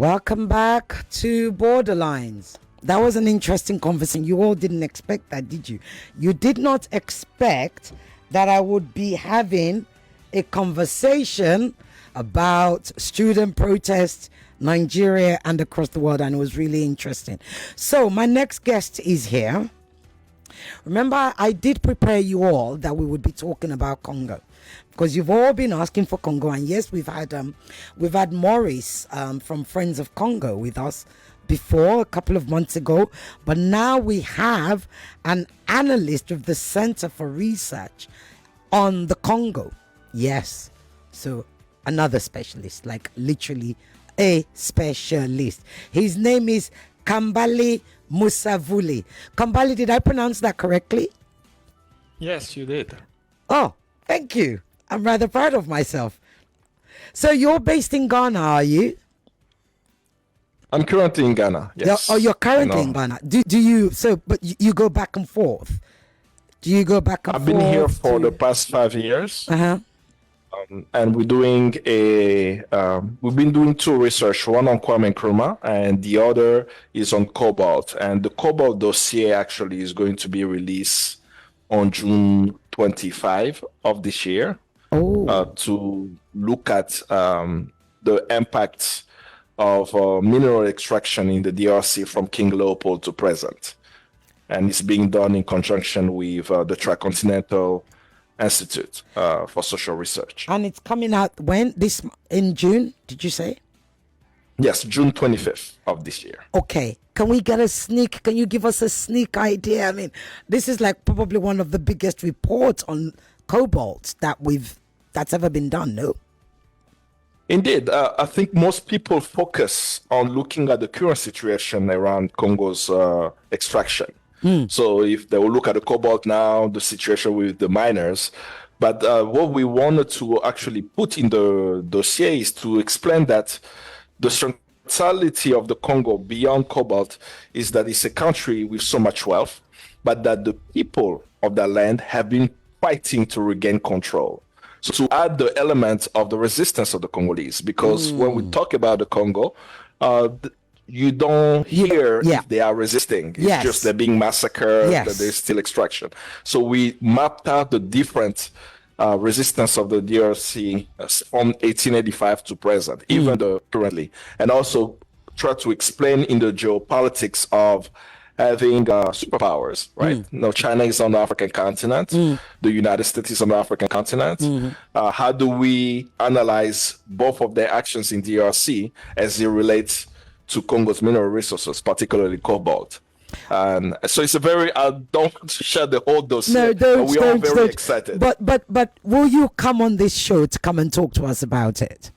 Welcome back to Borderlines. That was an interesting conversation. You all didn't expect that, did you? You did not expect that I would be having a conversation about student protests, Nigeria and across the world, and it was really interesting. So my next guest is here. Remember, I did prepare you all that we would be talking about Congo, because you've all been asking for Congo, and yes, we've had Maurice from Friends of Congo with us before a couple of months ago, but now we have an analyst of the Center for Research on the Congo. Yes, so another specialist, like literally a specialist. His name is Kambale Musavulli. Kambale, did I pronounce that correctly? Yes, you did. Oh, thank you. I'm rather proud of myself. So you're based in Ghana, are you? I'm currently in Ghana. Yes. You're currently in Ghana. Do you? So, but you go back and forth. Do you go back and forth? I've been here for the past 5 years. And we've been doing two research, one on Kwame Nkrumah and the other is on cobalt. And the cobalt dossier actually is going to be released on June 25 of this year to look at the impact of mineral extraction in the DRC from King Leopold to present. And it's being done in conjunction with the Tricontinental Institute for Social Research. And it's coming out when? In June, did you say? Yes, June 25th of this year. Okay. Can we get can you give us a sneak idea? I mean, this is like probably one of the biggest reports on cobalt that's ever been done, no? Indeed. I think most people focus on looking at the current situation around Congo's extraction. So if they will look at the cobalt now, the situation with the miners, but what we wanted to actually put in the dossier is to explain that the centrality of the Congo beyond cobalt is that it's a country with so much wealth, but that the people of that land have been fighting to regain control. So to add the element of the resistance of the Congolese, because when we talk about the Congo, you don't hear if they are resisting. It's just they're being massacred, that there's still extraction. So we mapped out the different resistance of the DRC from 1885 to present, even currently, and also try to explain in the geopolitics of having superpowers, right? Now, China is on the African continent. The United States is on the African continent. How do we analyze both of their actions in DRC as it relates to Congo's mineral resources, particularly cobalt? And so it's a very, don't share the whole dossier, but we're all very excited. But will you come on this show to come and talk to us about it?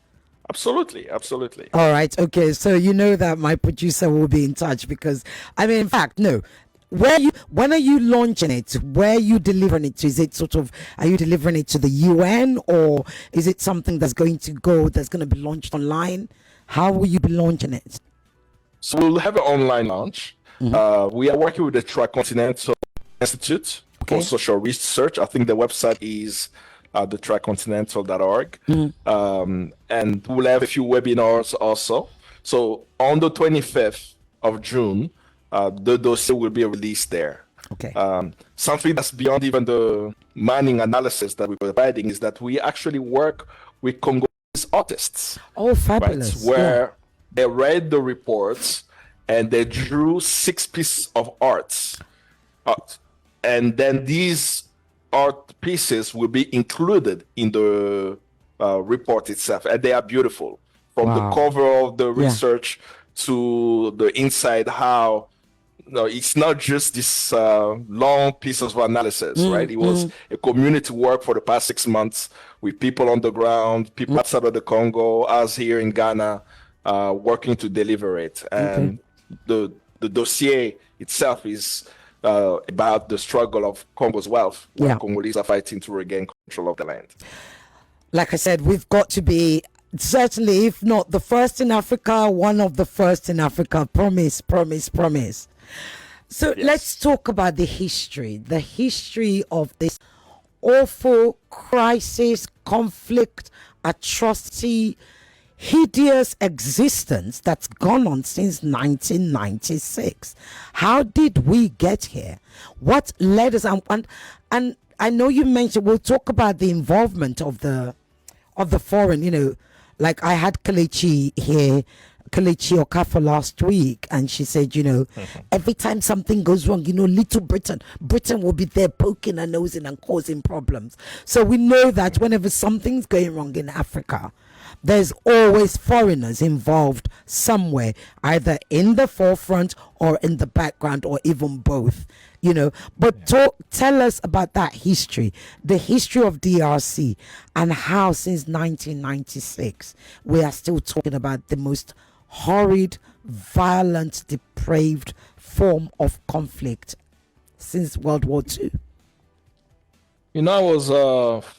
Absolutely, absolutely. All right, okay. So you know that my producer will be in touch because, I mean, in fact, no. When are you launching it? Where are you delivering it to? Is it are you delivering it to the UN, or is it something that's going to be launched online? How will you be launching it? So we'll have an online launch. We are working with the Tricontinental Institute for Social Research. I think the website is the tricontinental.org. And we'll have a few webinars also. So on the 25th of June, the dossier will be released there. Something that's beyond even the mining analysis that we're providing is that we actually work with Congolese artists. Oh, fabulous. Right, where they read the reports and they drew 6 pieces of art. And then these art pieces will be included in the report itself. And they are beautiful. From the cover of the research to the inside, how it's not just this long piece of analysis, right? It was a community work for the past 6 months with people on the ground, people outside of the Congo, us here in Ghana, working to deliver it. And the dossier itself is about the struggle of Congo's wealth, where Congolese are fighting to regain control of the land. Like I said, we've got to be certainly, if not the first in Africa, one of the first in Africa. Promise, promise, promise. So let's talk about the history of this awful crisis, conflict, atrocity, hideous existence that's gone on since 1996. How did we get here? What led us? And I know you mentioned, we'll talk about the involvement of the foreign, like I had Kelechi here, Kelechi Okafor last week, and she said, every time something goes wrong, little Britain will be there poking her nose in and causing problems. So we know that whenever something's going wrong in Africa, there's always foreigners involved somewhere, either in the forefront or in the background, or even both. But tell us about that history, the history of DRC, and how since 1996 we are still talking about the most horrid, violent, depraved form of conflict since World War II. I was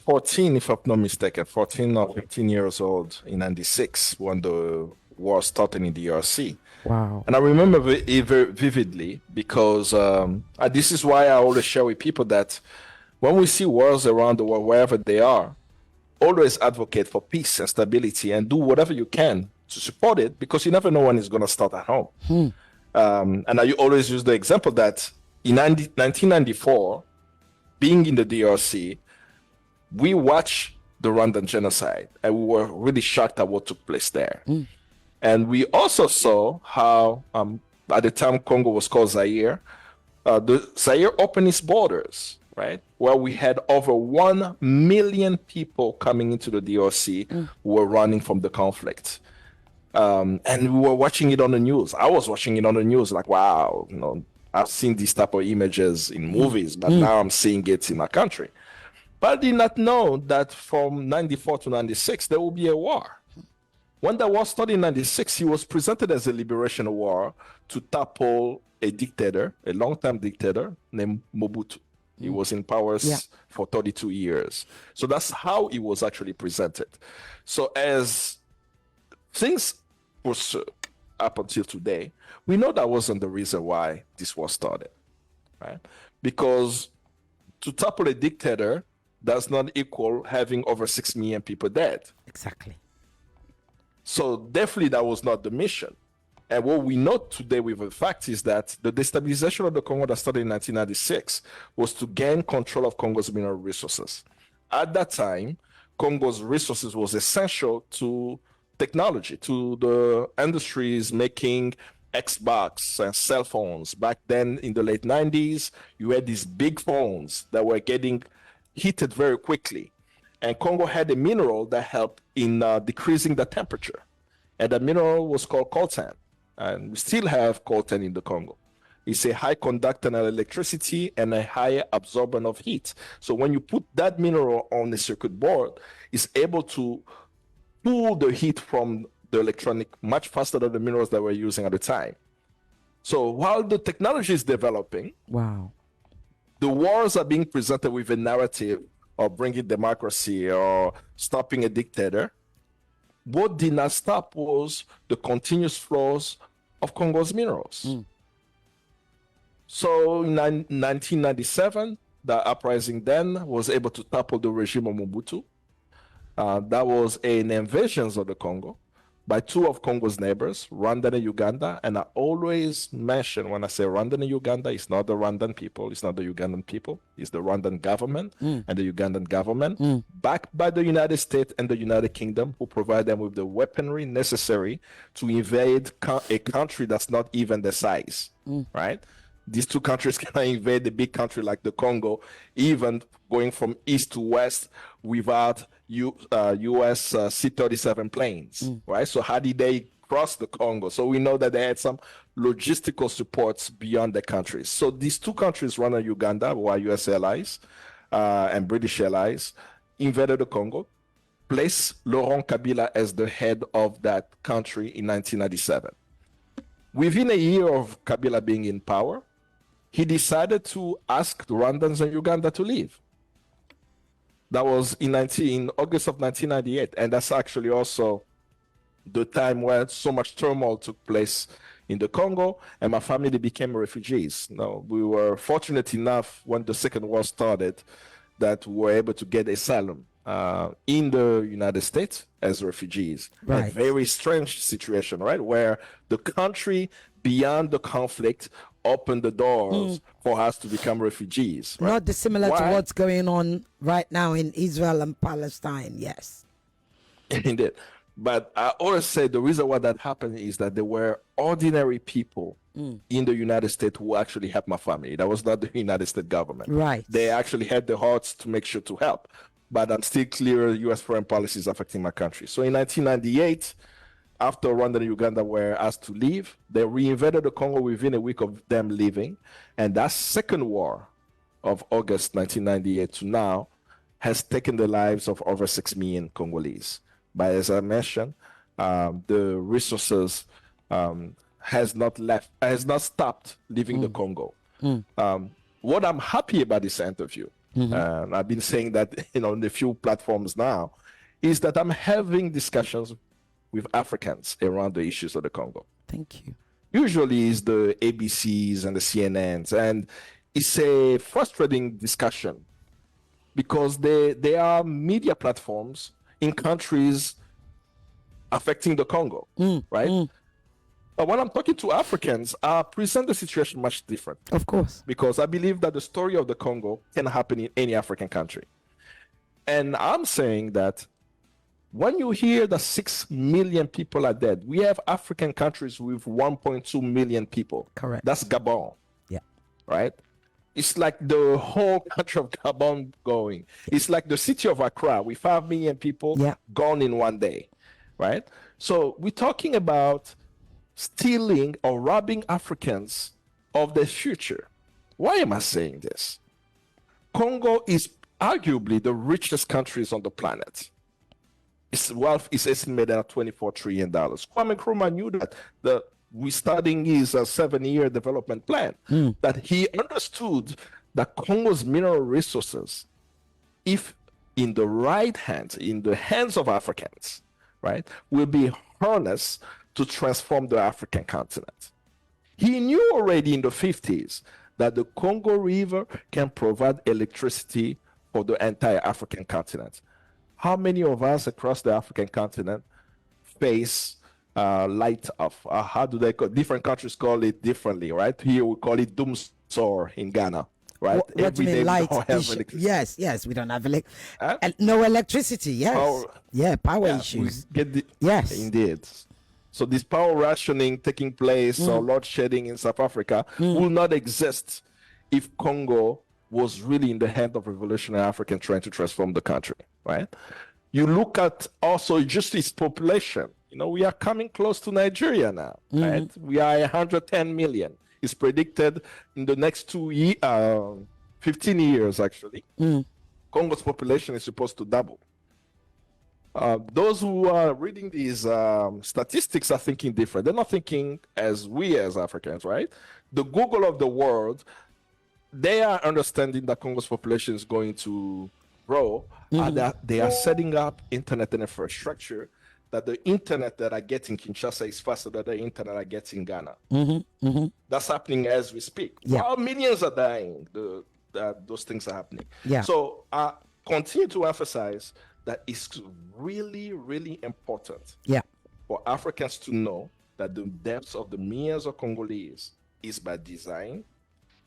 14, if I'm not mistaken, 14 or 15 years old in 96 when the war started in the DRC. Wow. And I remember it very vividly because this is why I always share with people that when we see wars around the world, wherever they are, always advocate for peace and stability and do whatever you can to support it, because you never know when it's going to start at home. And I always use the example that in 1994, being in the DRC, we watched the Rwandan genocide and we were really shocked at what took place there. And we also saw how, at the time Congo was called Zaire, the Zaire opened its borders, right? Where we had over 1 million people coming into the DRC who were running from the conflict. And we were watching it on the news. I was watching it on the news like, wow, I've seen these type of images in movies, but now I'm seeing it in my country. But I did not know that from 94 to 96, there will be a war. When the war started in 96, he was presented as a liberation war to topple a dictator, a long-time dictator named Mobutu. He was in power for 32 years. So that's how he was actually presented. So as things proceed up until today, we know that wasn't the reason why this war started, right? Because to topple a dictator does not equal having over 6 million people dead. Exactly. So definitely that was not the mission. And what we know today with the fact is that the destabilization of the Congo that started in 1996 was to gain control of Congo's mineral resources. At that time, Congo's resources was essential to technology, to the industries making Xbox and cell phones. Back then in the late 90s, you had these big phones that were getting heated very quickly. And Congo had a mineral that helped in decreasing the temperature. And that mineral was called coltan. And we still have coltan in the Congo. It's a high conductor of electricity and a high absorbent of heat. So when you put that mineral on the circuit board, it's able to pull the heat from the electronic much faster than the minerals that we're using at the time. So while the technology is developing, wow, the wars are being presented with a narrative of bringing democracy or stopping a dictator. What did not stop was the continuous flows of Congo's minerals. So in 1997, the uprising then was able to topple the regime of Mobutu. That was an invasion of the Congo by two of Congo's neighbors, Rwanda and Uganda. And I always mention when I say Rwanda and Uganda, it's not the Rwandan people, it's not the Ugandan people, it's the Rwandan government and the Ugandan government, backed by the United States and the United Kingdom, who provide them with the weaponry necessary to invade a country that's not even their size, right? These two countries cannot invade a big country like the Congo, even going from east to west without U.S. C-37 planes, right? So how did they cross the Congo? So we know that they had some logistical supports beyond the countries. So these two countries, Rwanda and Uganda, who are U.S. allies and British allies, invaded the Congo, placed Laurent Kabila as the head of that country in 1997. Within a year of Kabila being in power, he decided to ask the Rwandans and Uganda to leave. That was in August of 1998. And that's actually also the time where so much turmoil took place in the Congo, and my family became refugees. Now, we were fortunate enough when the Second War started that we were able to get asylum in the United States as refugees. Right. A very strange situation, right? Where the country beyond the conflict opened the doors for us to become refugees. Right? Not dissimilar to Why? what's going on right now in Israel and Palestine. Yes. Indeed. But I always say the reason why that happened is that there were ordinary people in the United States who actually helped my family. That was not the United States government. Right. They actually had the hearts to make sure to help. But I'm still clear U.S. foreign policy is affecting my country. So in 1998, after Rwanda and Uganda were asked to leave, they reinvaded the Congo within a week of them leaving. And that second war of August 1998 to now has taken the lives of over 6 million Congolese. But as I mentioned, the resources has not stopped leaving the Congo. What I'm happy about this interview, and I've been saying that on a few platforms now, is that I'm having discussions with Africans around the issues of the Congo. Thank you. Usually it's the ABCs and the CNNs, and it's a frustrating discussion because they are media platforms in countries affecting the Congo, right? But when I'm talking to Africans, I present the situation much different. Of course. Because I believe that the story of the Congo can happen in any African country. And I'm saying that when you hear that 6 million people are dead, we have African countries with 1.2 million people. Correct. That's Gabon. Yeah. Right? It's like the whole country of Gabon going. It's like the city of Accra with 5 million people gone in one day. Right? So we're talking about stealing or robbing Africans of their future. Why am I saying this? Congo is arguably the richest countries on the planet. Its wealth is estimated at $24 trillion. Kwame Nkrumah knew that we're starting his 7-year development plan, that he understood that Congo's mineral resources, if in the right hands, in the hands of Africans, right, will be harnessed to transform the African continent. He knew already in the 50s that the Congo River can provide electricity for the entire African continent. How many of us across the African continent face light off? How do they call different countries call it differently, right? Here we call it doomsor in Ghana, right? What do you mean light? Yes, we don't have no electricity. Yes, power issues. Yes, indeed. So this power rationing taking place or load shedding in South Africa will not exist if Congo was really in the hand of revolutionary Africans trying to transform the country, right? You look at also just its population. We are coming close to Nigeria now, right? We are 110 million. It's predicted in the next 15 years, actually. Congo's population is supposed to double. Those who are reading these statistics are thinking different. They're not thinking as we as Africans, right? The Google of the world, they are understanding that Congo's population is going to grow, and that they are setting up internet and infrastructure, that the internet that I get in Kinshasa is faster than the internet I get in Ghana. That's happening as we speak. While millions are dying, those things are happening. So I continue to emphasize that it's really, really important for Africans to know that the depths of the millions of Congolese is by design,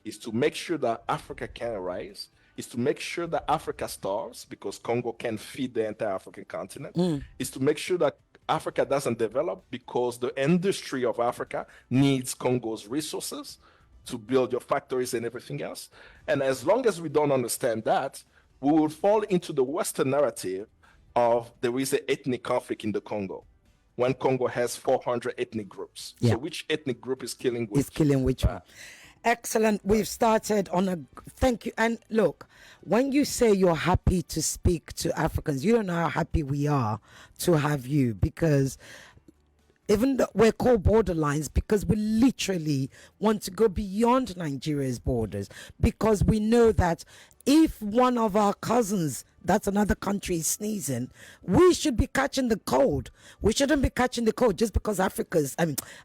is to make sure that Africa can rise, is to make sure that Africa starves because Congo can feed the entire African continent, is to make sure that Africa doesn't develop because the industry of Africa needs Congo's resources to build your factories and everything else. And as long as we don't understand that, we will fall into the Western narrative of there is an ethnic conflict in the Congo, when Congo has 400 ethnic groups. So which ethnic group is killing which? Is killing which one? Excellent. We've started on a thank you. And look, when you say you're happy to speak to Africans, you don't know how happy we are to have you, because even though we're called borderlines because we literally want to go beyond Nigeria's borders, because we know that if one of our cousins, that's another country, is sneezing, we should be catching the cold. We shouldn't be catching the cold just because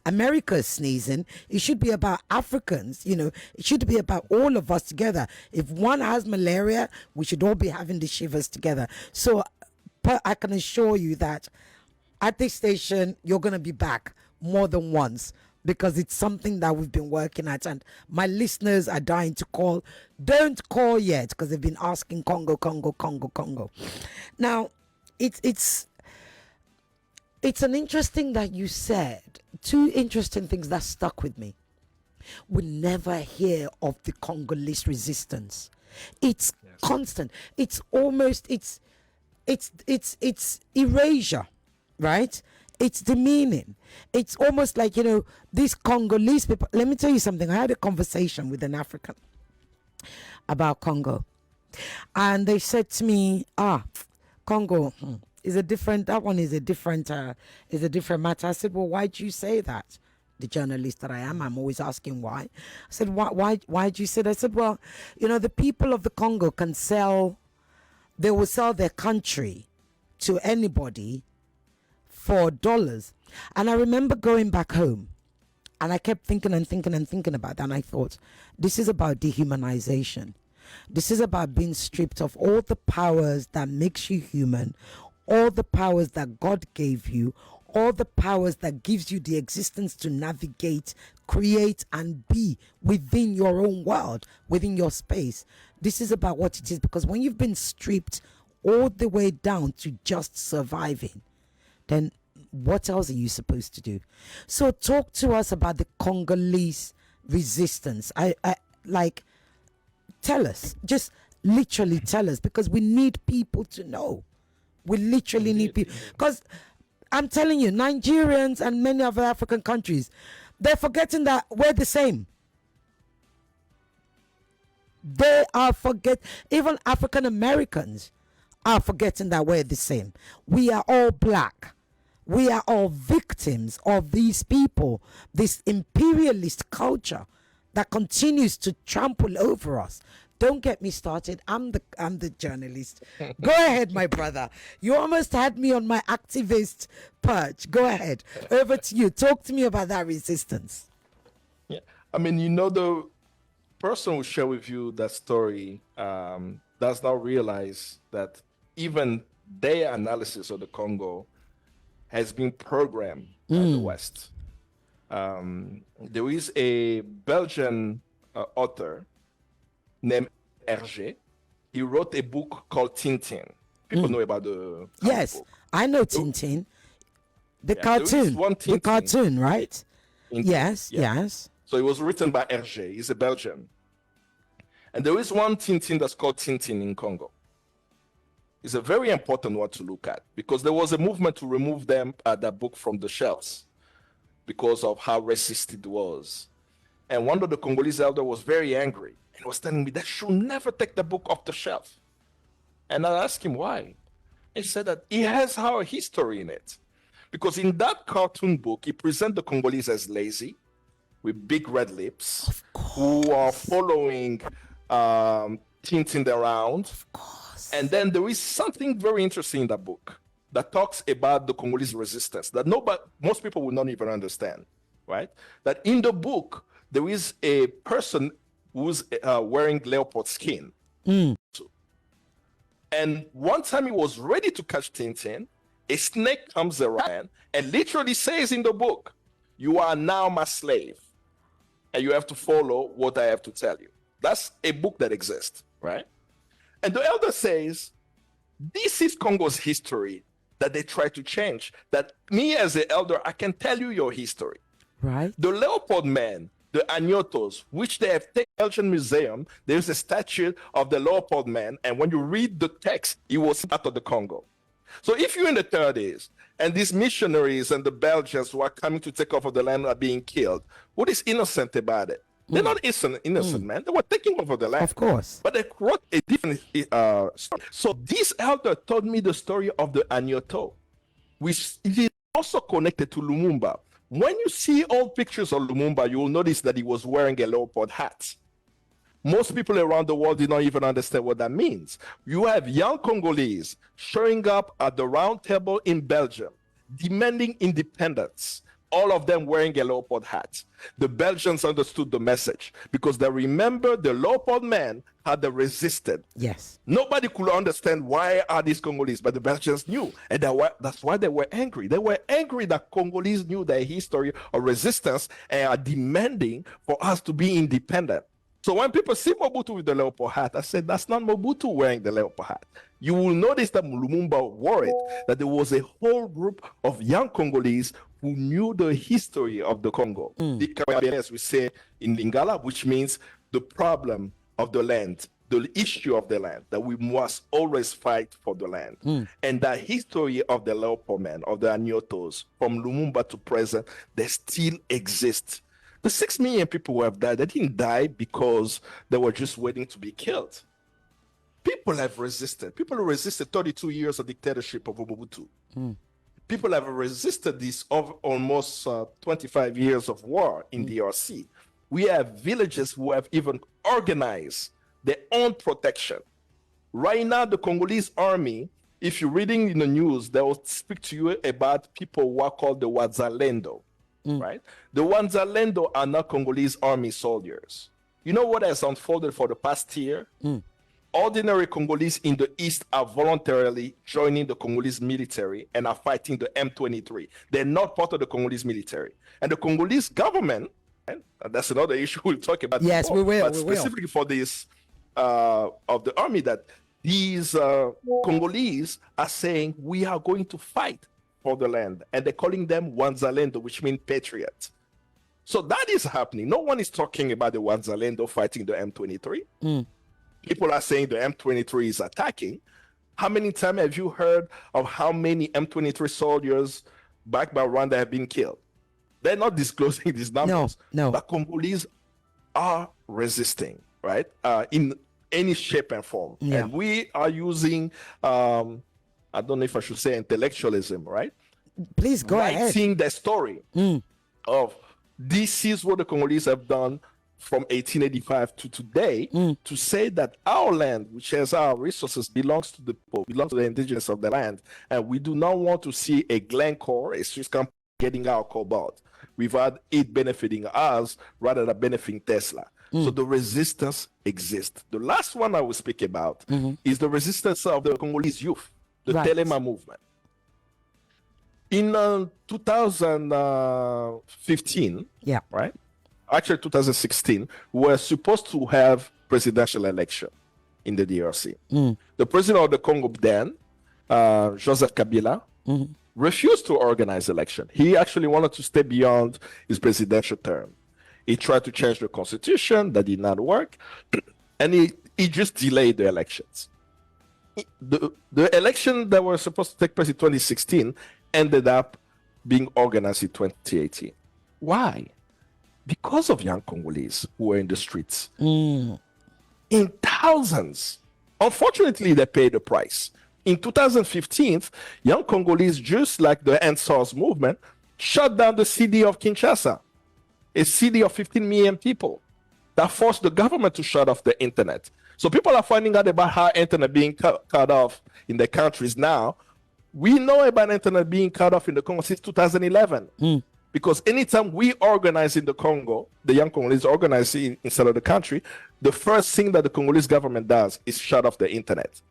America's sneezing. It should be about Africans, you know. It should be about all of us together. If one has malaria, we should all be having the shivers together. So I can assure you that at this station, you're going to be back more than once, because it's something that we've been working at, and my listeners are dying to call. Don't call yet, because they've been asking Congo, Congo, Congo, Congo. Now, it's an interesting that you said two interesting things that stuck with me. We never hear of the Congolese resistance. It's constant. It's almost it's erasure. Right? It's demeaning. It's almost like, you know, these Congolese people. Let me tell you something. I had a conversation with an African about Congo, and they said to me, Congo is a different, that one is a different matter. I said, well, why do you say that? The journalist that I am, I'm always asking why. I said, why do you say that? I said, well, you know, the people of the Congo they will sell their country to anybody for dollars. And I remember going back home, and I kept thinking about that, and I thought, this is about dehumanization. This is about being stripped of all the powers that makes you human, all the powers that God gave you, all the powers that gives you the existence to navigate, create, and be within your own world, within your space. This is about what it is, because when you've been stripped all the way down to just surviving, then what else are you supposed to do? So talk to us about the Congolese resistance. I like, tell us, just literally tell us, because we need people to know. We literally need people, because I'm telling you, Nigerians and many other African countries, they're forgetting that we're the same. They are even African Americans are forgetting that we're the same. We are all black. We are all victims of these people, this imperialist culture that continues to trample over us. Don't get me started. I'm the journalist. Go ahead, my brother. You almost had me on my activist perch. Go ahead. Over to you. Talk to me about that resistance. Yeah, I mean, you know, the person who shared with you that story does not realize that even their analysis of the Congo has been programmed by the West. There is a Belgian author named Hergé. He wrote a book called Tintin. People know about the yes book. I know Tintin, the cartoon, the cartoon, right? Yes. So it was written by Hergé. He's a Belgian, and there is one Tintin that's called Tintin in Congo. It's a very important one to look at, because there was a movement to remove that book from the shelves because of how racist it was. And one of the Congolese elders was very angry and was telling me that should never take the book off the shelf. And I asked him why. He said that it has our history in it. Because in that cartoon book, he presents the Congolese as lazy, with big red lips, who are following Tintin around. Of course. And then there is something very interesting in that book that talks about the Congolese resistance that most people will not even understand, right? That in the book, there is a person who's wearing leopard skin. And one time he was ready to catch Tintin, a snake comes around and literally says in the book, "You are now my slave, and you have to follow what I have to tell you." That's a book that exists, right? And the elder says, this is Congo's history that they try to change. That me as an elder, I can tell you your history. Right. The leopard man, the Agnotos, which they have taken to the Belgian museum, there's a statue of the leopard man. And when you read the text, it was part of the Congo. So if you're in the 30s and these missionaries and the Belgians who are coming to take over the land are being killed, what is innocent about it? They're not innocent, man. They were taking over the land. Of course. But they wrote a different story. So this elder told me the story of the Agnoto, which is also connected to Lumumba. When you see old pictures of Lumumba, you will notice that he was wearing a leopard hat. Most people around the world did not even understand what that means. You have young Congolese showing up at the round table in Belgium, demanding independence, all of them wearing a leopard hat. The Belgians understood the message because they remember the leopard men had resisted. Yes. Nobody could understand why are these Congolese, but the Belgians knew, and that's why they were angry. They were angry that Congolese knew their history of resistance and are demanding for us to be independent. So when people see Mobutu with the leopard hat, I said, that's not Mobutu wearing the leopard hat. You will notice that Lumumba wore it, that there was a whole group of young Congolese who knew the history of the Congo. The Kambale, as we say in Lingala, which means the problem of the land, the issue of the land, that we must always fight for the land. And the history of the leopard men, of the Anyotos, from Lumumba to present, they still exist. The 6 million people who have died, they didn't die because they were just waiting to be killed. People have resisted. People have resisted 32 years of dictatorship of Mobutu. People have resisted this of almost 25 years of war in DRC. We have villages who have even organized their own protection. Right now, the Congolese army, if you're reading in the news, they will speak to you about people who are called the Wazalendo. Right? The Wazalendo are not Congolese army soldiers. You know what has unfolded for the past year? Ordinary Congolese in the East are voluntarily joining the Congolese military and are fighting the M23. They're not part of the Congolese military. And the Congolese government, and that's another issue we'll talk about. Yes, before, we will. But specifically for this, of the army, that these Congolese are saying, we are going to fight for the land, and they're calling them Wazalendo, which means patriot. So that is happening. No one is talking about the Wazalendo fighting the M23. People are saying the M23 is attacking. How many times have you heard of how many M23 soldiers backed by Rwanda have been killed? They're not disclosing these numbers. No. But Congolese are resisting, right? In any shape and form. And we are using I don't know if I should say intellectualism, right? Please go ahead. Writing the story of this is what the Congolese have done from 1885 to today, to say that our land, which has our resources, belongs to the people, belongs to the indigenous of the land. And we do not want to see a Glencore, a Swiss company, getting our cobalt. We've had it benefiting us rather than benefiting Tesla. So the resistance exists. The last one I will speak about is the resistance of the Congolese youth. The Telema movement. In 2015, right? Actually, 2016, we were supposed to have presidential election in the DRC. The president of the Congo then, Joseph Kabila, refused to organize election. He actually wanted to stay beyond his presidential term. He tried to change the constitution. That did not work. And he just delayed the elections. The election that was supposed to take place in 2016 ended up being organized in 2018. Why? Because of young Congolese who were in the streets. In thousands. Unfortunately, they paid the price. In 2015, young Congolese, just like the NSOS movement, shut down the city of Kinshasa, a city of 15 million people, that forced the government to shut off the internet. So people are finding out about how internet being cut off in the countries now. We know about internet being cut off in the Congo since 2011. Because anytime we organize in the Congo, the young Congolese organize inside of the country, the first thing that the Congolese government does is shut off the internet.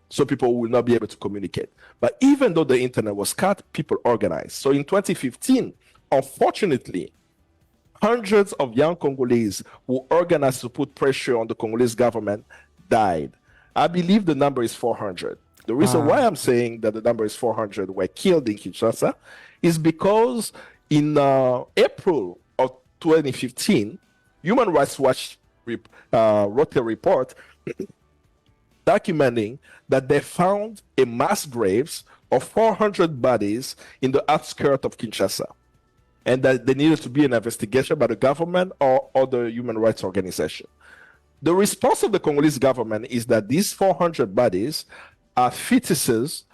So people will not be able to communicate. But even though the internet was cut, people organized. So in 2015, unfortunately, hundreds of young Congolese who organized to put pressure on the Congolese government died. I believe the number is 400. The reason why I'm saying that the number is 400 were killed in Kinshasa is because in April of 2015, Human Rights Watch wrote a report documenting that they found a mass graves of 400 bodies in the outskirts of Kinshasa, and that there needed to be an investigation by the government or other human rights organization. The response of the Congolese government is that these 400 bodies are fetuses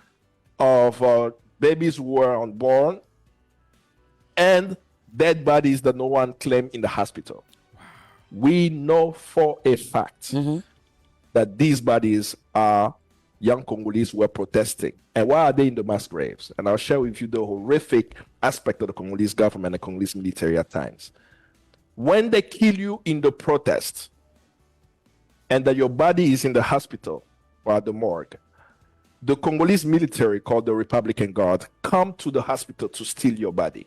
of babies who were unborn and dead bodies that no one claimed in the hospital. We know for a fact that these bodies are young Congolese who were protesting. And why are they in the mass graves? And I'll share with you the horrific aspect of the Congolese government and the Congolese military at times. When they kill you in the protest and that your body is in the hospital or at the morgue, the Congolese military, called the Republican Guard, come to the hospital to steal your body.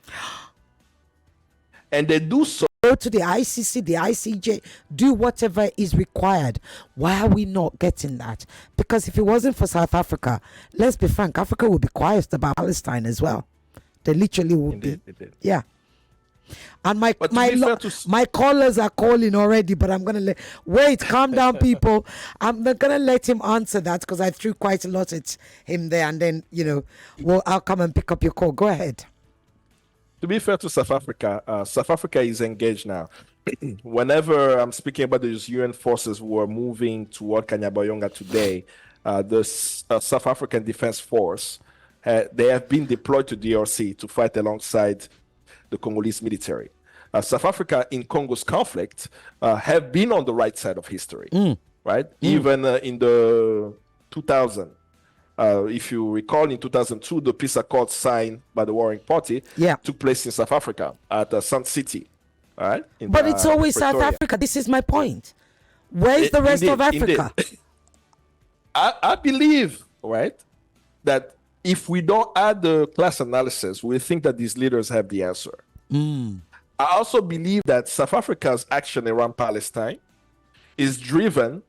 And they do so. Go to the ICC, the ICJ, do whatever is required. Why are we not getting that? Because if it wasn't for South Africa, let's be frank, Africa would be quiet about Palestine as well. They literally would be. Yeah. And my callers are calling already, but I'm gonna wait. Calm down, people. I'm not gonna let him answer that because I threw quite a lot at him there, and then I'll come and pick up your call. Go ahead. To be fair to South Africa, South Africa is engaged now. Whenever I'm speaking about these UN forces who are moving toward Kanyabayonga today, the South African Defense Force, they have been deployed to DRC to fight alongside the Congolese military. South Africa in Congo's conflict have been on the right side of history, right? Even in the 2000, if you recall, in 2002, the peace accord signed by the warring party took place in South Africa at Sun City, all right? But it's always Pretoria. South Africa. This is my point. Where's the rest of Africa? I believe, right, that if we don't add the class analysis, we think that these leaders have the answer. I also believe that South Africa's action around Palestine is driven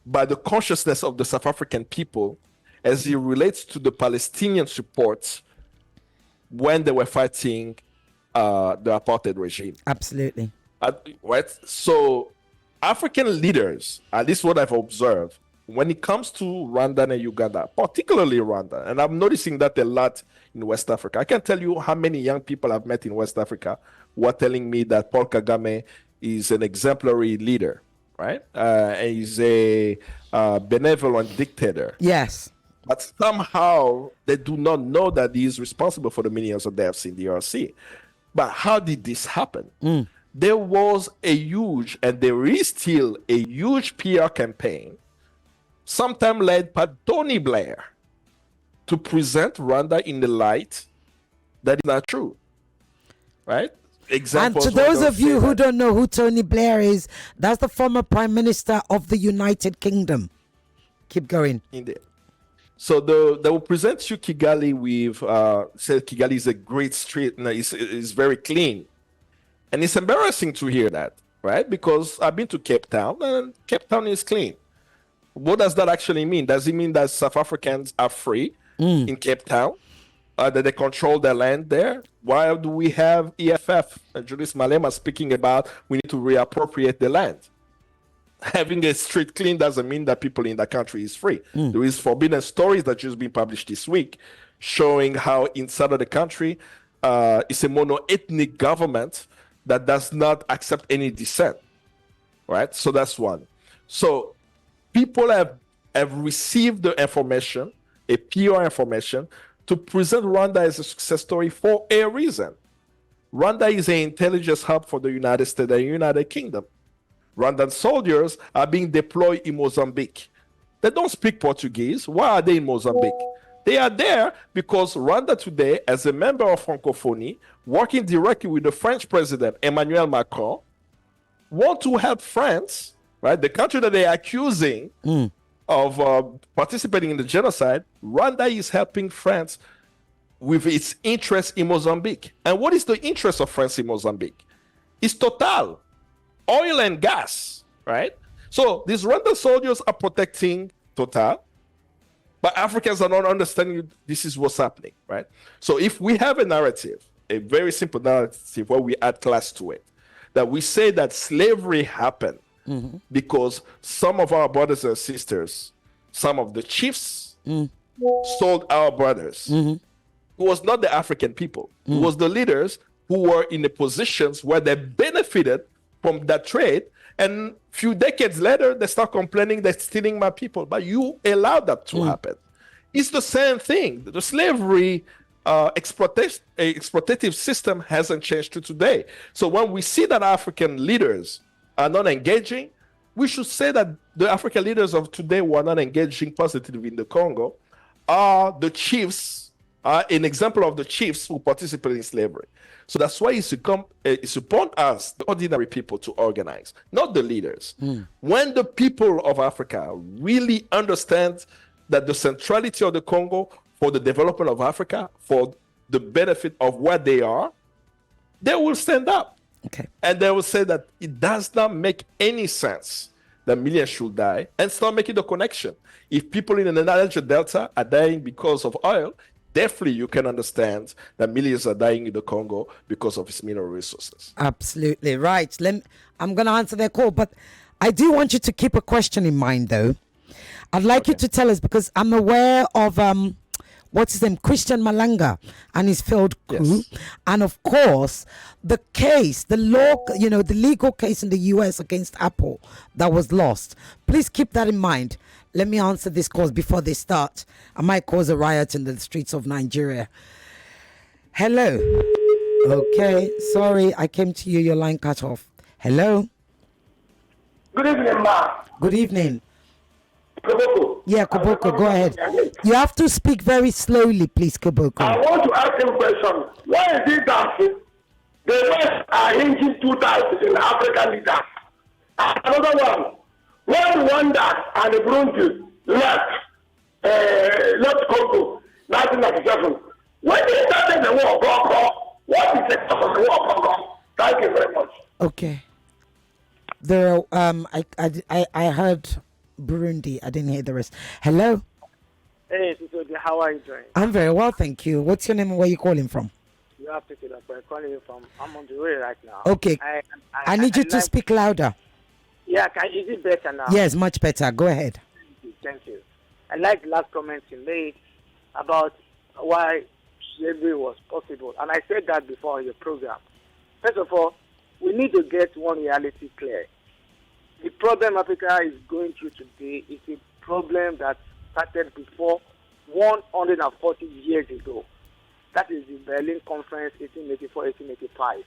by the consciousness of the South African people as it relates to the Palestinian support when they were fighting the apartheid regime. Absolutely. Right? So African leaders, at least what I've observed, when it comes to Rwanda and Uganda, particularly Rwanda, and I'm noticing that a lot in West Africa. I can't tell you how many young people I've met in West Africa who are telling me that Paul Kagame is an exemplary leader, right? He's a benevolent dictator. Yes. But somehow they do not know that he is responsible for the millions of deaths in the DRC. But how did this happen? There was a huge, and there is still a huge PR campaign, sometime led by Tony Blair, to present Rwanda in the light that is not true, right? Examples. And to those of you who don't know who Tony Blair is, that's the former Prime Minister of the United Kingdom. Keep going. Indeed. So they will present you Kigali with, say Kigali is a great street, and it's very clean. And it's embarrassing to hear that, right? Because I've been to Cape Town, and Cape Town is clean. What does that actually mean? Does it mean that South Africans are free in Cape Town? That they control their land there? Why do we have EFF and Julius Malema speaking about we need to reappropriate the land? Having a street clean doesn't mean that people in the country is free. There is forbidden stories that just been published this week showing how inside of the country it's a mono-ethnic government that does not accept any dissent, right? So that's one. So people have received the information, a PR information, to present Rwanda as a success story for a reason. Rwanda is an intelligence hub for the United States and United Kingdom. Rwandan soldiers are being deployed in Mozambique. They don't speak Portuguese. Why are they in Mozambique? They are there because Rwanda today, as a member of Francophonie, working directly with the French president, Emmanuel Macron, want to help France, right? The country that they are accusing of participating in the genocide. Rwanda is helping France with its interest in Mozambique. And what is the interest of France in Mozambique? It's Total, oil and gas, right? So these Rwandan soldiers are protecting Total, but Africans are not understanding this is what's happening, right? So if we have a narrative, a very simple narrative where we add class to it, that we say that slavery happened because some of our brothers and sisters, some of the chiefs sold our brothers. It was not the African people. It was the leaders who were in the positions where they benefited from that trade. And few decades later, they start complaining they're stealing my people. But you allowed that to happen. It's the same thing. The slavery exploitative system hasn't changed to today. So when we see that African leaders are not engaging, we should say that the African leaders of today who are not engaging positively in the Congo are the chiefs, an example of the chiefs who participated in slavery. So that's why it's upon us, the ordinary people, to organize, not the leaders. When the people of Africa really understand that the centrality of the Congo for the development of Africa, for the benefit of what they are, they will stand up. Okay. And they will say that it does not make any sense that millions should die, and start making the connection. If people in the Niger Delta are dying because of oil, definitely you can understand that millions are dying in the Congo because of its mineral resources. Absolutely right. I'm going to answer their call, but I do want you to keep a question in mind, though. I'd like you to tell us, because I'm aware of what's his name, Christian Malanga and his failed coup, and of course the case, the legal case in the US against Apple that was lost. Please keep that in mind. Let me answer this call before they start. I might cause a riot in the streets of Nigeria. Hello. Okay, sorry, I came to you. Your line cut off. Hello. Good evening, ma. Good evening. Koboko. Yeah, Koboko, go ahead. You have to speak very slowly, please, Koboko. I want to ask him a question. Why is it that the West are hinging 2,000 in African leaders? Another one. When Rwanda and Burundi left Congo, 1997, when they started the war, what is the cause of the war, Thank you very much. Okay. There, I heard Burundi. I didn't hear the rest. Hello. Hey, Sisoji, how are you doing? I'm very well, thank you. What's your name and where are you calling from? You have to get up. I'm calling you from. I'm on the way right now. Okay. I need you to speak louder. Yeah, is it better now? Yes, much better. Go ahead. Thank you. I like the last comment you made about why slavery was possible, and I said that before in your program. First of all, we need to get one reality clear. The problem Africa is going through today is a problem that started before 140 years ago. That is the Berlin Conference, 1884-1885,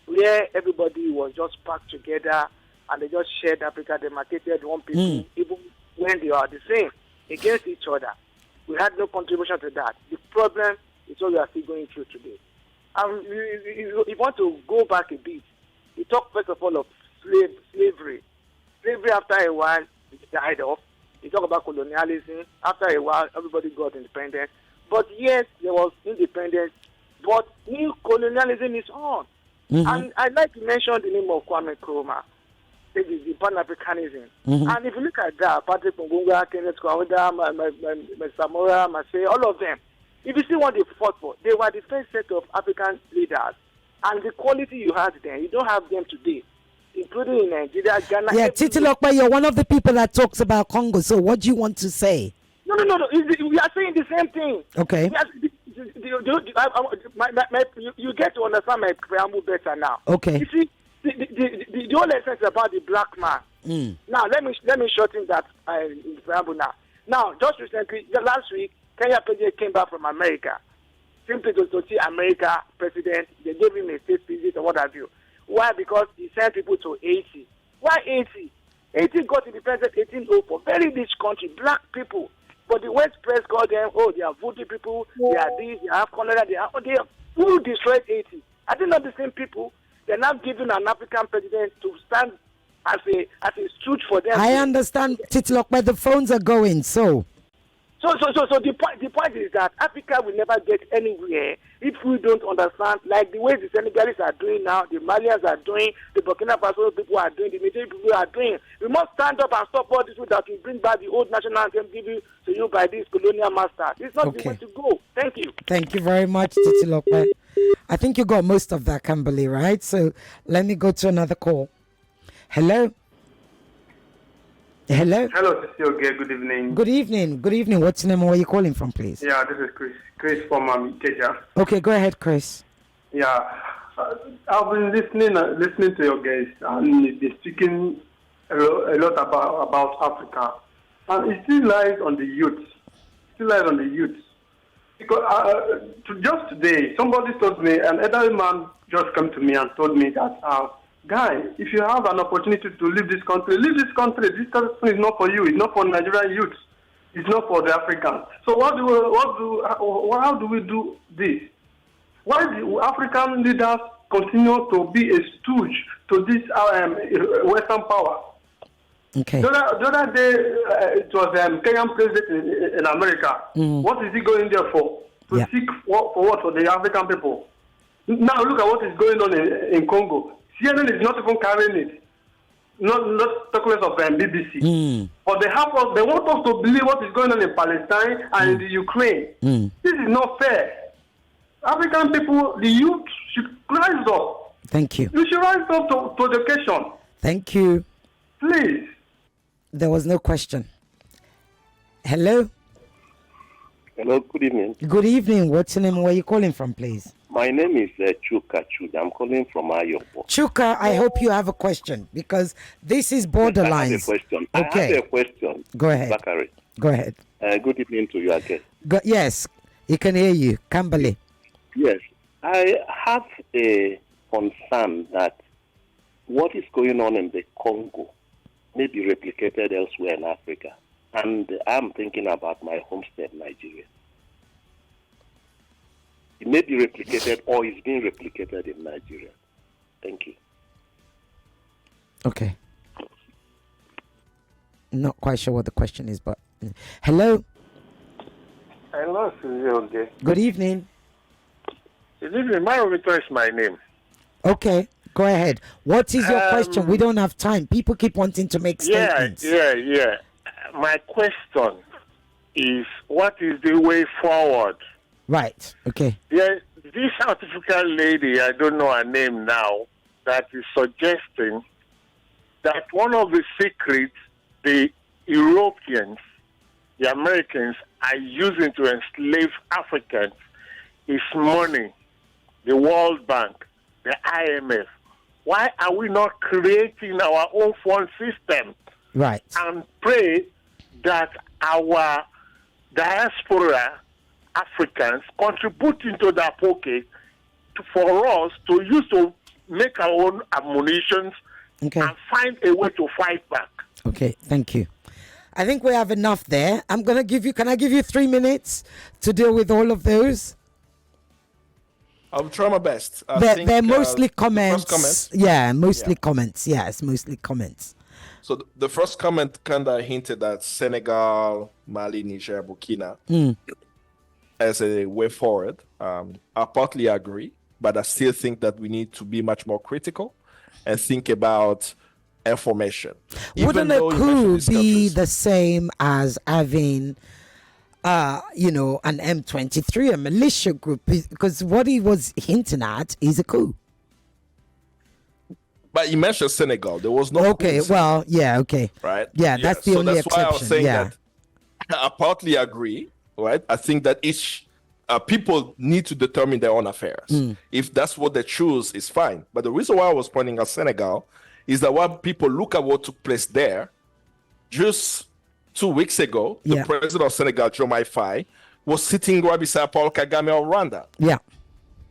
where everybody was just packed together and they just shared Africa, demarcated one people, even when they are the same, against each other. We had no contribution to that. The problem is what we are still going through today. If you want to go back a bit, we talk first of all of slavery. Slavery, after a while, it died off. You talk about colonialism. After a while, everybody got independent. But yes, there was independence, but new colonialism is on. And I'd like to mention the name of Kwame Nkrumah. It is the Pan-Africanism. And if you look at that, Patrick Mungunga, Kenneth Kaunda, Samora, Masay, all of them, if you see what they fought for, they were the first set of African leaders. And the quality you had then, you don't have them today, including in Nigeria, Ghana. Yeah, Titi Lokpa, you're one of the people that talks about Congo. So what do you want to say? No. We are saying the same thing. Okay. You get to understand my preamble better now. Okay. You see, the whole essence about the black man. Now, let me shorten that in the preamble now. Now, just recently, last week, Kenya President came back from America, simply to see America president. They gave him a state visit or what have you. Why? Because he sent people to Haiti. Why Haiti? Haiti got independence 1804. Very rich country, black people. But the West press called them, they are voodoo people, they are this, they have cholera, who destroyed Haiti? Are they not the same people? They're now giving an African president to stand as a stooge for them. I understand, Titlok, but the phones are going, so the point is that Africa will never get anywhere if we don't understand, like the way the Senegalese are doing now, the Malians are doing, the Burkina Faso people are doing, the Nigerian people are doing. We must stand up and stop all this that will bring back the old national anthem given to you by these colonial masters. It's not the way to go. Thank you. Thank you very much, Titilokwe. I think you got most of that, Kambale, right? So let me go to another call. Hello? Hello? Hello, Sisioge. Good evening. Good evening. Good evening. What's your name and where are you calling from, please? Yeah, this is Chris. Chris from Keja. Okay, go ahead, Chris. Yeah, I've been listening to your guests, and they're speaking a lot about Africa. And it still lies on the youth. Because just today, somebody told me, an elderly man just came to me and told me that, guy, if you have an opportunity to leave this country, leave this country. This country is not for you. It's not for Nigerian youth. It's not for the Africans. So how do we do this? Why do African leaders continue to be a stooge to this Western power? Okay. The other day, it was Kenyan president in America. What is he going there for? To seek for what? For the African people. Now look at what is going on in Congo. CNN is not even carrying it. Not talking of BBC. But they want us to believe what is going on in Palestine and in the Ukraine. This is not fair. African people, the youth should rise up. Thank you. You should rise up to education. Thank you. Please. There was no question. Hello? Hello, good evening. Good evening. What's your name and where are you calling from, please? My name is Chuka Chuda. I'm calling from Ayopo. Chuka, I hope you have a question because this is borderlines. I have a question. Okay. I have a question. Go ahead. Bakare. Go ahead. Good evening to you again. Yes, he can hear you. Kambale. Yes. I have a concern that what is going on in the Congo may be replicated elsewhere in Africa. And I'm thinking about my home state, Nigeria. It may be replicated or is being replicated in Nigeria. Thank you. Okay. Not quite sure what the question is, but hello. Hello, Suzy. Good evening. Good evening. Marovito is my name. Okay, go ahead. What is your question? We don't have time. People keep wanting to make statements. Yeah. My question is, what is the way forward? Right. Okay. Yeah, this South African lady, I don't know her name now, that is suggesting that one of the secrets the Europeans, the Americans, are using to enslave Africans is money, the World Bank, the IMF. Why are we not creating our own fund system? Right. And pray that our diaspora Africans contribute into their pocket for us to use to make our own ammunitions and find a way to fight back. Okay, thank you. I think we have enough there. Can I give you 3 minutes to deal with all of those? I'll try my best. They're mostly comments. Comments. Yeah, mostly comments. Yes, mostly comments. So the first comment kind of hinted at Senegal, Mali, Niger, Burkina as a way forward. I partly agree, but I still think that we need to be much more critical and think about information. Wouldn't a coup be the same as having, an M23, a militia group? Because what he was hinting at is a coup. But you mentioned Senegal. There was no. Okay, well, yeah, okay. Right? Yeah, that's the only exception. That's why I was saying that I partly agree, right? I think that each people need to determine their own affairs. If that's what they choose, it's fine. But the reason why I was pointing out Senegal is that when people look at what took place there, just 2 weeks ago, the president of Senegal, Diomaye Faye, was sitting right beside Paul Kagame of Rwanda. Yeah.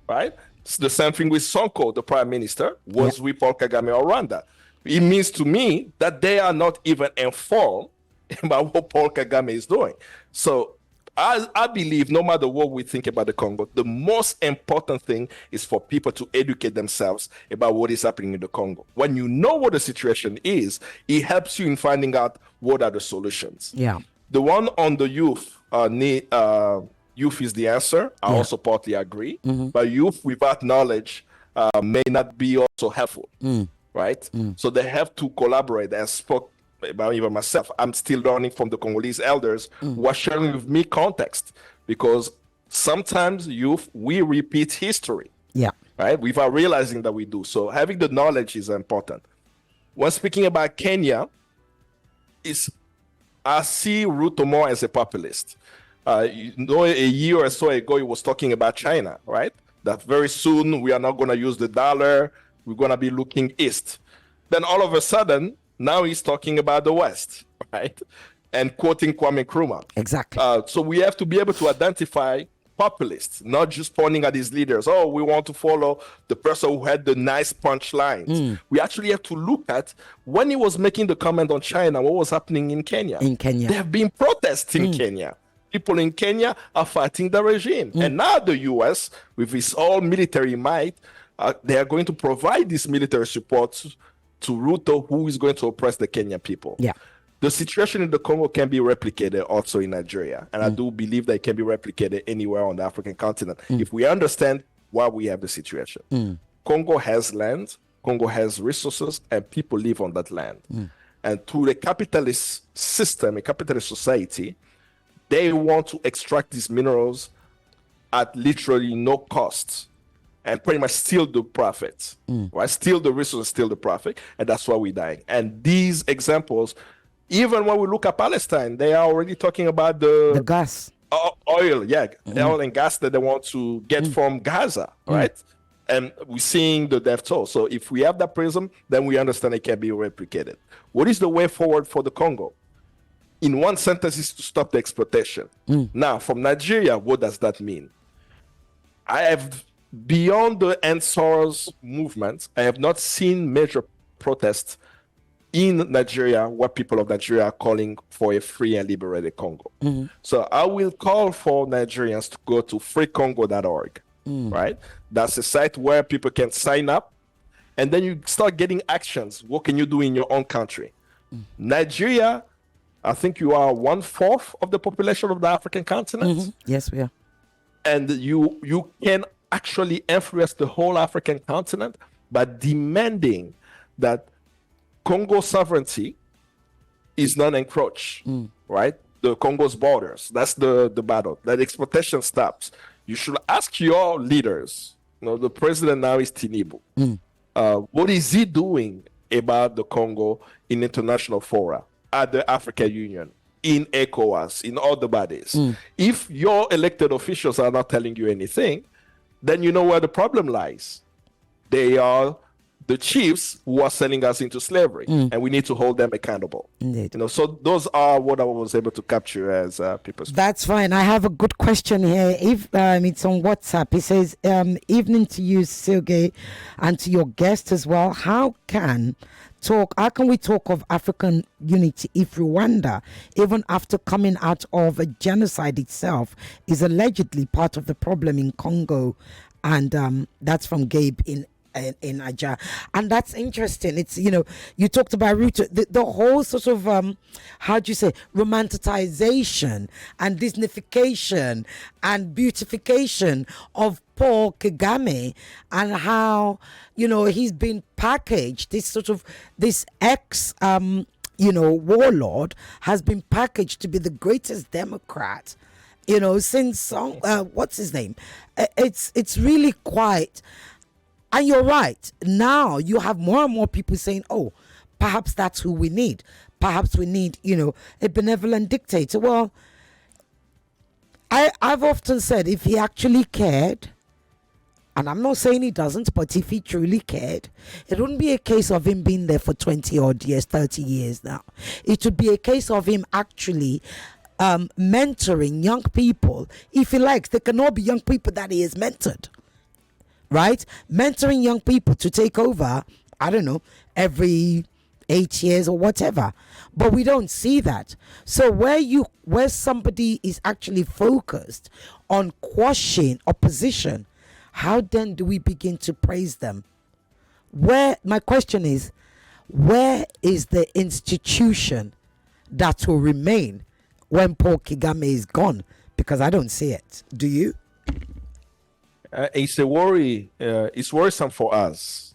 Right? It's the same thing with Sonko, the prime minister, was with Paul Kagame of Rwanda. It means to me that they are not even informed about what Paul Kagame is doing. So I believe no matter what we think about the Congo, the most important thing is for people to educate themselves about what is happening in the Congo. When you know what the situation is, it helps you in finding out what are the solutions. Yeah. The one on the youth, youth is the answer. I also partly agree. But youth without knowledge may not be also helpful, right? So they have to collaborate. I spoke about even myself. I'm still learning from the Congolese elders who are sharing with me context, because sometimes youth, we repeat history. Yeah. Right? Without realizing that we do. So having the knowledge is important. When speaking about Kenya, I see Ruto more as a populist. A year or so ago, he was talking about China, right? That very soon we are not going to use the dollar. We're going to be looking east. Then all of a sudden, now he's talking about the West, right? And quoting Kwame Nkrumah. Exactly. So we have to be able to identify populist, not just pointing at his leaders. Oh, we want to follow the person who had the nice punchlines. We actually have to look at when he was making the comment on China, what was happening in Kenya. There have been protests in Kenya. People in Kenya are fighting the regime. And now the U.S., with its all military might, they are going to provide this military support to Ruto, who is going to oppress the Kenyan people. Yeah. The situation in the Congo can be replicated also in Nigeria. And I do believe that it can be replicated anywhere on the African continent if we understand why we have the situation. Congo has land, Congo has resources, and people live on that land. And through the capitalist system, a capitalist society, they want to extract these minerals at literally no cost and pretty much steal the profits, right? Steal the resources, steal the profit, and that's why we're dying. And these examples, even when we look at Palestine, they are already talking about the gas, oil, oil and gas that they want to get from Gaza, right? And we're seeing the death toll. So if we have that prism, then we understand it can be replicated. What is the way forward for the Congo? In one sentence, is to stop the exploitation. Now, from Nigeria, what does that mean? I have, beyond the NSOR's movement, I have not seen major protests in Nigeria where people of Nigeria are calling for a free and liberated Congo. So I will call for Nigerians to go to freecongo.org, right? That's a site where people can sign up, and then you start getting actions. What can you do in your own country? Nigeria, I think you are 1/4 of the population of the African continent. Yes, we are. And you can actually influence the whole African continent by demanding that Congo sovereignty is not encroached, right? The Congo's borders. That's the battle. That exploitation stops. You should ask your leaders. The president now is Tinubu. What is he doing about the Congo in international fora, at the African Union, in ECOWAS, in all the bodies? If your elected officials are not telling you anything, then you know where the problem lies. They are the chiefs who are selling us into slavery, and we need to hold them accountable. Indeed. So those are what I was able to capture as people's. That's fine. I have a good question here. If it's on WhatsApp, it says, "Evening to you, Sergey, and to your guest as well. How can we talk of African unity if Rwanda, even after coming out of a genocide itself, is allegedly part of the problem in Congo?" And that's from Gabe in Nigeria. And that's interesting. It's, you talked about Ruto, the whole sort of romanticization and Disneyfication and beautification of Paul Kagame, and how he's been packaged, this ex warlord has been packaged to be the greatest Democrat since what's his name. It's really quite. And you're right. Now you have more and more people saying, "Oh, perhaps that's who we need. Perhaps we need, a benevolent dictator." Well, I've often said, if he actually cared, and I'm not saying he doesn't, but if he truly cared, it wouldn't be a case of him being there for 20 odd years, 30 years now. It would be a case of him actually mentoring young people. If he likes, they can all be young people that he has mentored. Right? Mentoring young people to take over, I don't know, every 8 years or whatever. But we don't see that. So where somebody is actually focused on quashing opposition, how then do we begin to praise them? My question is, where is the institution that will remain when Paul Kagame is gone? Because I don't see it. Do you? It's a worry. It's worrisome for us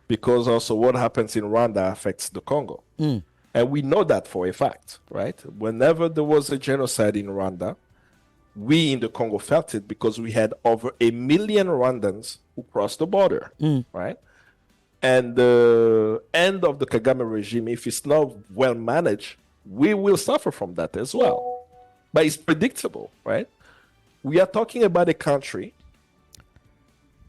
because also what happens in Rwanda affects the Congo. And we know that for a fact, right? Whenever there was a genocide in Rwanda, we in the Congo felt it because we had over 1 million Rwandans who crossed the border, right? And the end of the Kagame regime, if it's not well managed, we will suffer from that as well. But it's predictable, right? We are talking about a country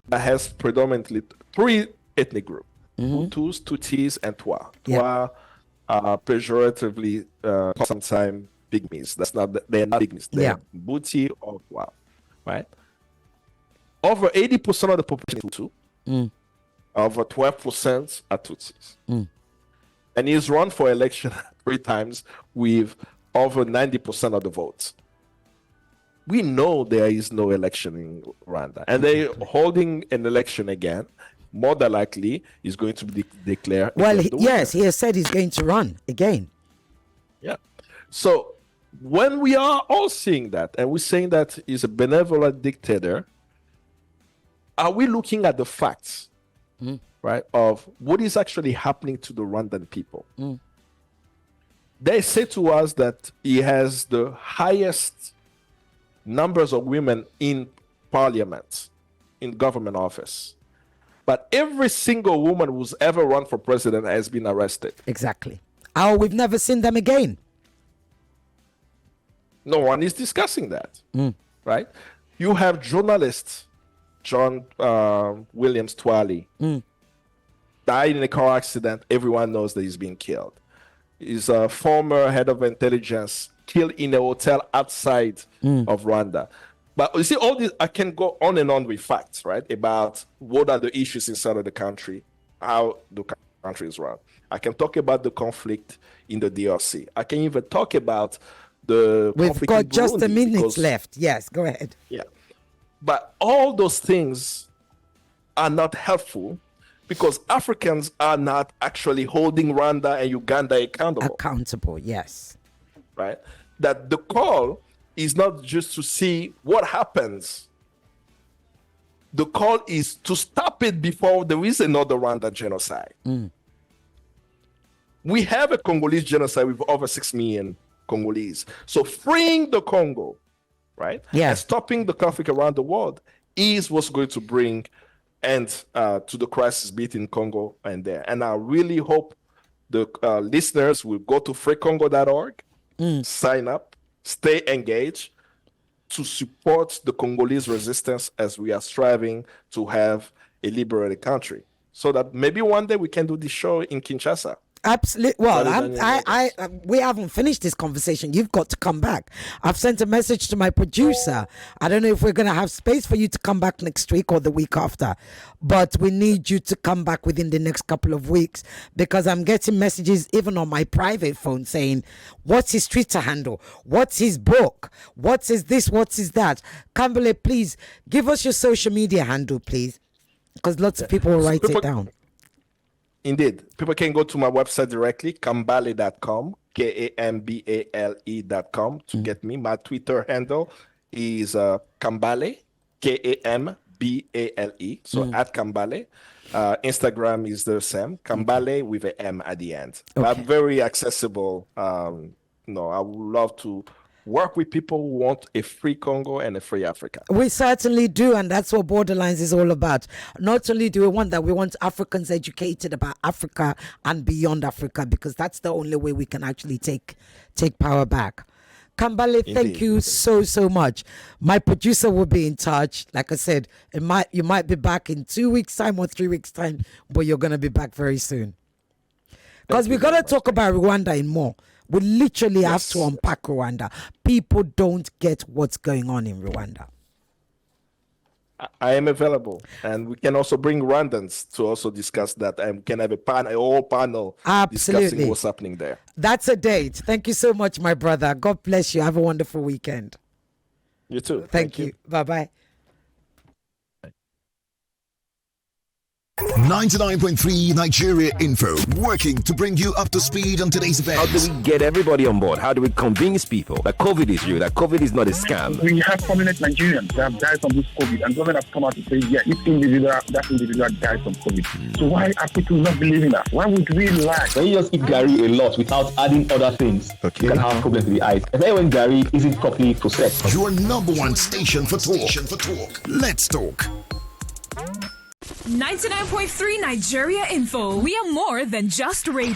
that has predominantly 3 ethnic groups: Hutus, Tutsis, and Twa. Twa are pejoratively sometimes pygmies. They're not pygmies. They're Buti or Twa. right? Over 80% of the population is Hutu. Over 12% are Tutsis. And he's run for election 3 times with over 90% of the votes. We know there is no election in Rwanda, and they're holding an election again. More than likely, is going to be declared. Well, yes, he has said he's going to run again. Yeah. So when we are all seeing that, and we're saying that he's a benevolent dictator, are we looking at the facts, right, of what is actually happening to the Rwandan people? They say to us that he has the highest numbers of women in parliament, in government office. But every single woman who's ever run for president has been arrested. Exactly. Oh, we've never seen them again. No one is discussing that, right? You have journalist John Williams Twali died in a car accident. Everyone knows that he's been killed. He's a former head of intelligence killed in a hotel outside of Rwanda. But you see, all this, I can go on and on with facts, right? About what are the issues inside of the country, how the country is run. I can talk about the conflict in the DRC. I can even talk about the We've got in just Burundi a minute because, left. Yes, go ahead. Yeah. But all those things are not helpful because Africans are not actually holding Rwanda and Uganda accountable. Accountable, yes. Right? That the call is not just to see what happens. The call is to stop it before there is another Rwanda genocide. We have a Congolese genocide with over 6 million Congolese. So freeing the Congo, right? Yeah. And stopping the conflict around the world is what's going to bring end to the crisis between Congo and there. And I really hope the listeners will go to freecongo.org, sign up, stay engaged to support the Congolese resistance as we are striving to have a liberated country. So that maybe one day we can do this show in Kinshasa. Absolutely. Well, we haven't finished this conversation. You've got to come back. I've sent a message to my producer. I don't know if we're going to have space for you to come back next week or the week after, but we need you to come back within the next couple of weeks because I'm getting messages even on my private phone saying, what's his Twitter handle? What's his book? What is this? What is that? Kambale, please give us your social media handle, please, because lots of people will write it down. Indeed. People can go to my website directly, kambale.com, Kambale.com to get me. My Twitter handle is Kambale, Kambale. So at Kambale. Instagram is the same, Kambale with an M at the end. Okay. I'm very accessible. I would love to work with people who want a free Congo and a free Africa. We certainly do, and that's what Borderlines is all about. Not only do we want that, we want Africans educated about Africa and beyond Africa, because that's the only way we can actually take power back. Kambale, thank you so much. My producer will be in touch. Like I said, you might be back in 2 weeks' time or 3 weeks' time, but you're going to be back very soon. Because we're going to talk about Rwanda in more. We literally have to unpack Rwanda. People don't get what's going on in Rwanda. I am available, and we can also bring Rwandans to also discuss that, and we can have a whole panel discussing what's happening there. That's a date. Thank you so much, my brother. God bless you. Have a wonderful weekend. You too. Thank you. Bye-bye. 99.3 Nigeria Info, working to bring you up to speed on today's events. How do we get everybody on board? How do we convince people that COVID is real, that COVID is not a scam? We have prominent Nigerians that have died from this COVID, and government have come out to say, yeah, that individual died from COVID. So why are people not believing that? Why would we lie? When you just eat Gary a lot without adding other things, you can have problems with the eyes. Especially when Gary isn't properly processed. Your number one station for talk. Let's talk. 99.3 Nigeria Info. We are more than just radio.